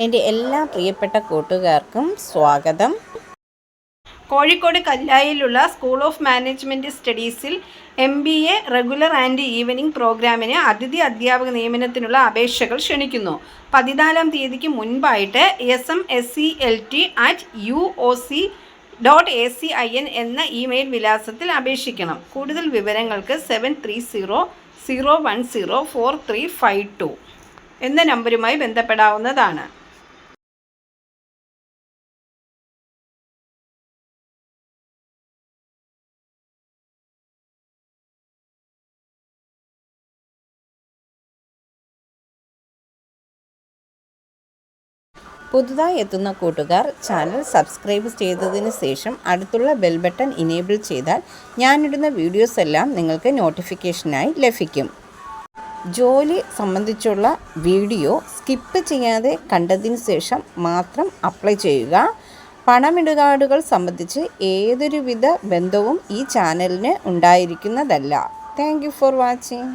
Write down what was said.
എൻ്റെ എല്ലാ പ്രിയപ്പെട്ട കൂട്ടുകാർക്കും സ്വാഗതം. കോഴിക്കോട് കല്ലായിലുള്ള സ്കൂൾ ഓഫ് മാനേജ്മെൻറ്റ് സ്റ്റഡീസിൽ MBA റെഗുലർ ആൻഡ് ഈവനിംഗ് പ്രോഗ്രാമിന് അതിഥി അധ്യാപക നിയമനത്തിനുള്ള അപേക്ഷകൾ ക്ഷണിക്കുന്നു. 14-ാം തീയതിക്ക് മുൻപായിട്ട് smsclt@uoc.acin എന്ന ഇമെയിൽ വിലാസത്തിൽ അപേക്ഷിക്കണം. കൂടുതൽ വിവരങ്ങൾക്ക് 7300104352 എന്ന നമ്പറുമായി ബന്ധപ്പെടാവുന്നതാണ്. പുതുതായി എത്തുന്ന കൂട്ടുകാർ ചാനൽ സബ്സ്ക്രൈബ് ചെയ്തതിന് ശേഷം അടുത്തുള്ള ബെൽ ബട്ടൺ ഇനേബിൾ ചെയ്താൽ ഞാനിടുന്ന വീഡിയോസ് എല്ലാം നിങ്ങൾക്ക് നോട്ടിഫിക്കേഷനായി ലഭിക്കും. ജോലി സംബന്ധിച്ചുള്ള വീഡിയോ സ്കിപ്പ് ചെയ്യാതെ കണ്ടതിന് ശേഷം മാത്രം അപ്ലൈ ചെയ്യുക. പണമിടപാടുകൾ സംബന്ധിച്ച് ഏതൊരുവിധ ബന്ധവും ഈ ചാനലിന് ഉണ്ടായിരിക്കുന്നതല്ല. Thank you for watching.